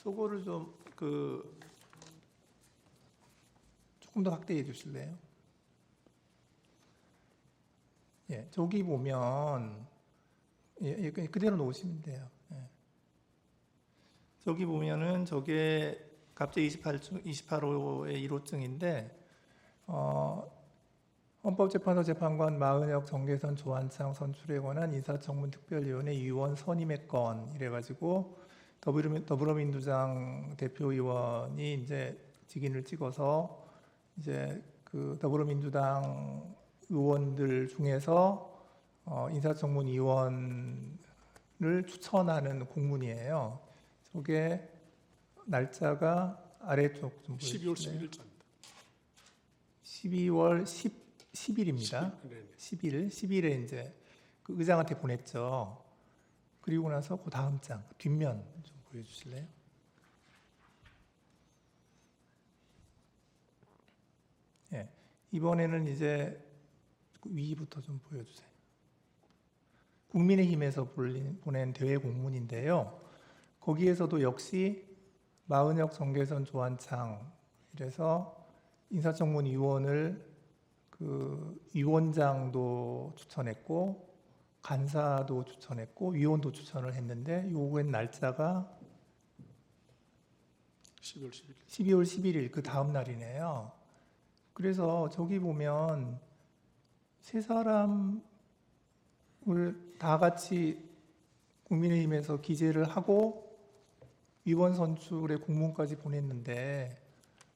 저거를 좀 조금 더 확대해 주실래요? 예, 저기 보면 예, 그대로 놓으시면 돼요. 예. 저기 보면은 저게 갑제 28호의 1호증인데 헌법재판소 재판관 마은혁 정계선 조한창 선출에 관한 인사청문 특별위원회 위원 선임의 건 이래가지고 더불어민주당 대표의원이 이제 직인을 찍어서 이제 그 더불어민주당 의원들 중에서 인사청문 위원을 추천하는 공문이에요. 저게 날짜가 아래쪽 좀 12월 보여주실래요? 11일자입니다. 12월 10일입니다. 10일에 이제 그 의장한테 보냈죠. 그리고 나서 그 다음 장 뒷면 좀 보여주실래요? 예, 이번에는 이제 위부터 좀 보여주세요. 국민의힘에서 보낸 대외 공문인데요. 거기에서도 역시 마은혁, 정계선, 조한창 이래서 인사청문 위원을 그 위원장도 추천했고 간사도 추천했고 위원도 추천을 했는데 요구한 날짜가 12월 11일. 12월 11일 그 다음 날이네요. 그래서 저기 보면 세 사람을 다 같이 국민의힘에서 기재를 하고 위원 선출의 공문까지 보냈는데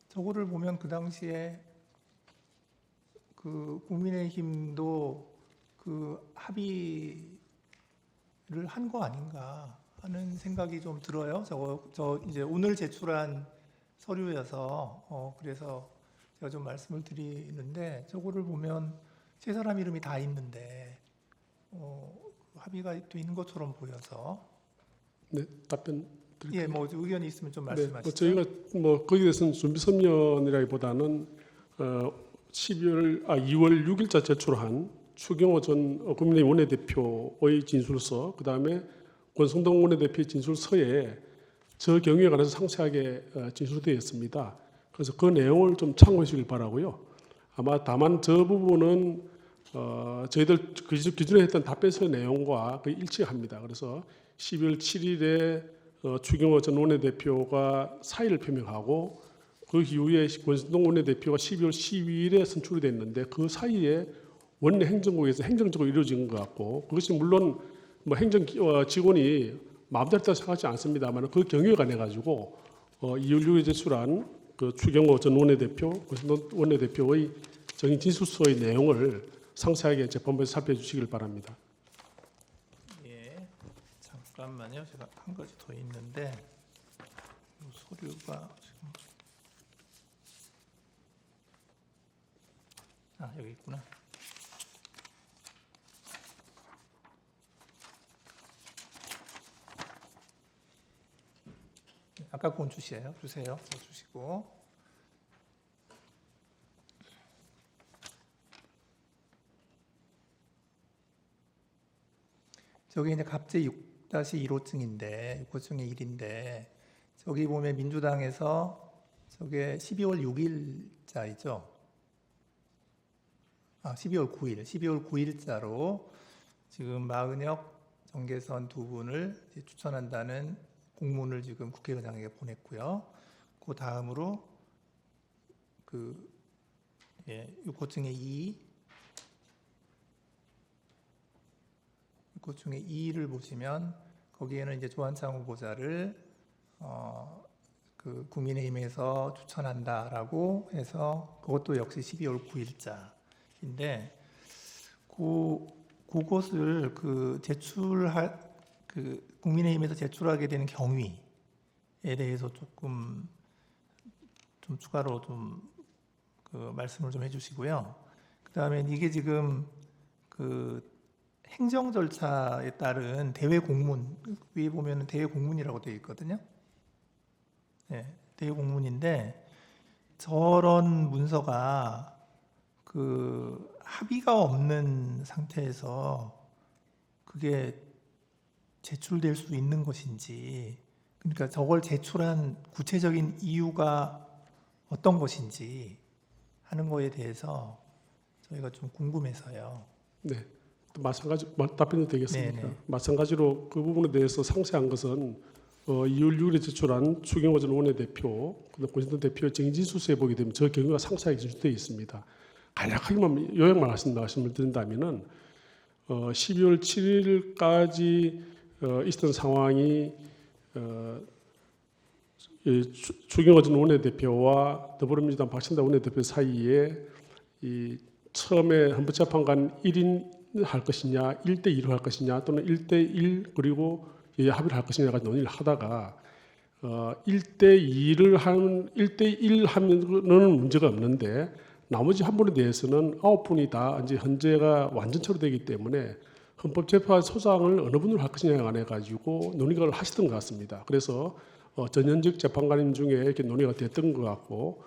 저거를 보면 그 당시에 그 국민의힘도 그 합의를 한 거 아닌가 하는 생각이 좀 들어요. 저 이제 오늘 제출한 서류여서 그래서 제가 좀 말씀을 드리는데 저거를 보면 세 사람 이름이 다 있는데 합의가 돼 있는 것처럼 보여서 네, 답변 드릴게요. 예, 뭐 의견이 있으면 좀 네, 말씀하시죠. 저희가 거기에 대해서는 준비 서면이라기보다는 2월 6일자 제출한 추경호 전 국민의힘 원내대표의 진술서, 그 다음에 권성동 원내대표의 진술서에 저 경우에 관해서 상세하게 진술되어 있습니다. 그래서 그 내용을 좀 참고해 주길 바라고요. 아마 다만 저 부분은 저희들 기존에 했던 답변서의 내용과 거의 일치합니다. 그래서 12월 7일에 추경호 전 원내대표가 사의를 표명하고 그 이후에 권성동 원내대표가 12월 12일에 선출이 됐는데 그 사이에 원내 행정국에서 행정적으로 이루어진 것 같고 그것이 물론 뭐 행정 직원이 마음대로 따라 생각하지 않습니다만 그 경위에 관해 가지고 2월 6일에 제출한 그 추경호 전 원내대표, 권성동 원내대표의 정인 진술서의 내용을 상세하게 재판부에서 살펴주시길 바랍니다. 예, 잠깐만요. 제가 한 가지 더 있는데 이 서류가 지금 여기 있구나. 아까 그건 주세요. 주시고 저기 이제 갑제 6-1호증인데 6호증의 1인데 저기 보면 민주당에서 저게 12월 6일자이죠. 12월 9일자로 지금 마은혁, 정계선 두 분을 이제 추천한다는 공문을 지금 국회의장에게 보냈고요. 그 다음으로 그 6호증의 2를 보시면 거기에는 이제 조한창 후보자를 그 국민의힘에서 추천한다라고 해서 그것도 역시 12월 9일자인데 그것을 국민의힘에서 제출하게 되는 경위에 대해서 조금 좀 추가로 그 말씀을 좀 해주시고요. 그 다음에 이게 지금 그 행정 절차에 따른 대외 공문 위에 보면 대외 공문이라고 되어 있거든요. 네, 대외 공문인데 저런 문서가 그 합의가 없는 상태에서 그게 제출될 수 있는 것인지 그러니까 저걸 제출한 구체적인 이유가 어떤 것인지 하는 거에 대해서 저희가 좀 궁금해서요. 네. 또 마찬가지 답변이 되겠습니까? 네네. 마찬가지로 그 부분에 대해서 상세한 것은 2월 6일에 제출한 추경호 전 원내대표, 그다음 권신동 대표의 정진수서에 보게 되면 저 경우가 상세하게 진술되어 있습니다. 간략하게만 요약만 말씀을 드린다면은 12월 7일까지 있었던 상황이 추경호 전 원내대표와 더불어민주당 박신다 원내대표 사이에 이 처음에 헌법재판관 1인 할 것이냐, 1대2로 할 것이냐, 또는 1대1 그리고 합의를 할 것이냐가 논의를 하다가 1대1 하면은 문제가 없는데 나머지 한 분에 대해서는 9분이 다 이제 헌재가 완전 처리되기 때문에 헌법재판소장을 어느 분으로 할 것이냐에 관해 가지고 논의를 하시던 것 같습니다. 그래서 전현직 재판관님 중에 이렇게 논의가 됐던 것 같고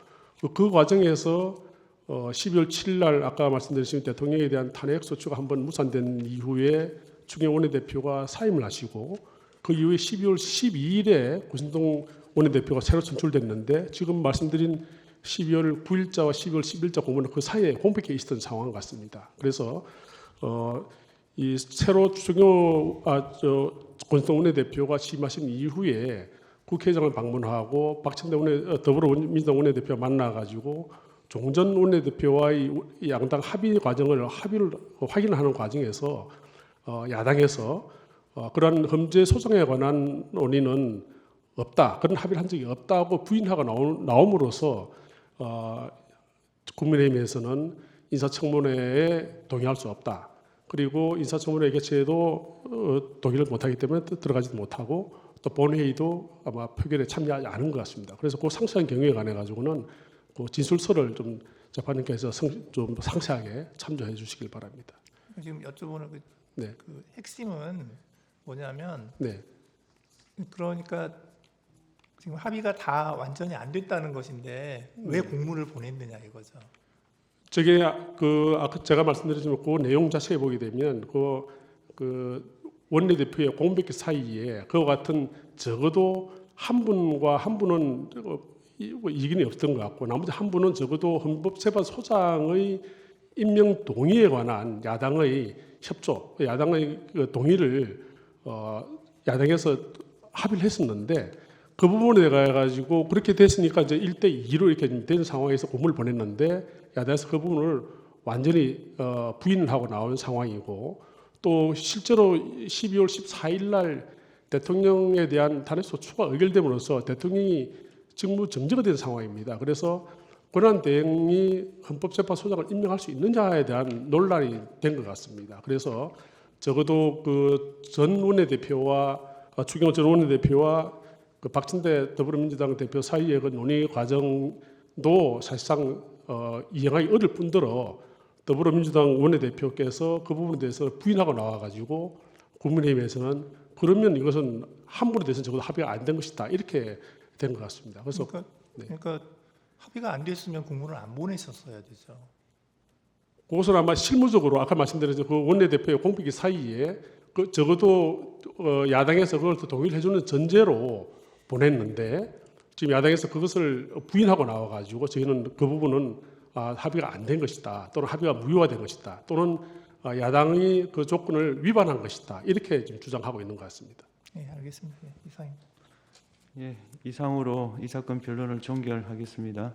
그 과정에서 12월 7일 날 아까 말씀드린 대통령에 대한 탄핵 소추가 한번 무산된 이후에 추경호 원내대표가 사임을 하시고 그 이후에 12월 12일에 권신동 원내대표가 새로 선출됐는데 지금 말씀드린 12월 9일자와 12월 10일자 공문은 그 사이에 공백해 있었던 상황 같습니다. 그래서 이 새로 추경호 권신동 원내대표가 취임하신 이후에 국회의장을 방문하고 박찬대 더불어민주당 원내대표와 만나가지고 종전 원내대표와의 양당 합의를 확인하는 과정에서 야당에서 그러한 헌재 소송에 관한 논의는 없다, 그런 합의를 한 적이 없다고 부인하고 나옴으로써 국민의힘에서는 인사청문회에 동의할 수 없다. 그리고 인사청문회 개최에도 동의를 못하기 때문에 들어가지도 못하고 또 본회의도 아마 표결에 참여하지 않은 것 같습니다. 그래서 그 상세한 경우에 관해 가지고는 그 진술서를 좀 재판님께서 좀 상세하게 참조해 주시길 바랍니다. 지금 여쭤보는 네. 그 핵심은 뭐냐면 네. 그러니까 지금 합의가 다 완전히 안 됐다는 것인데 왜 공문을 보냈느냐 이거죠. 저게 아까 제가 말씀드렸지만 그 내용 자체에 보게 되면 그 원내대표의 공백기 사이에 그와 같은 적어도 한 분과 한 분은 이견이 없던 것 같고 나머지 한 분은 적어도 헌법재판소장의 임명 동의에 관한 야당의 협조, 야당의 그 동의를 야당에서 합의를 했었는데 그 부분에 가지고 그렇게 됐으니까 이제 1대2로 이렇게 된 상황에서 공문을 보냈는데 야당에서 그 부분을 완전히 부인을 하고 나온 상황이고 또 실제로 12월 14일 날 대통령에 대한 탄핵소추가 의결됨으로써 대통령이 직무 정지가 된 상황입니다. 그래서 권한대행이 헌법재판소장을 임명할 수 있느냐에 대한 논란이 된 것 같습니다. 그래서 적어도 그 전 원내대표와 추경호 전 원내대표와 그 박찬대 더불어민주당 대표 사이의 그 논의 과정도 사실상 이행하기 어려울 뿐더러 더불어민주당 원내대표께서 그 부분에 대해서 부인하고 나와가지고 국민의힘에서는 그러면 이것은 한 분에 대해서는 적어도 합의가 안 된 것이다 이렇게 된 것 같습니다. 그래서 그러니까 합의가 안 됐으면 공문을 안 보냈었어야 되죠. 그것은 아마 실무적으로 아까 말씀드린 그 원내대표의 공백기 사이에 그 적어도 야당에서 그걸 또 동의를 해주는 전제로 보냈는데 지금 야당에서 그것을 부인하고 나와가지고 저희는 그 부분은 합의가 안 된 것이다 또는 합의가 무효화된 것이다 또는 야당이 그 조건을 위반한 것이다 이렇게 지금 주장하고 있는 것 같습니다. 네, 알겠습니다. 네, 이상입니다. 예, 이상으로 이 사건 변론을 종결하겠습니다.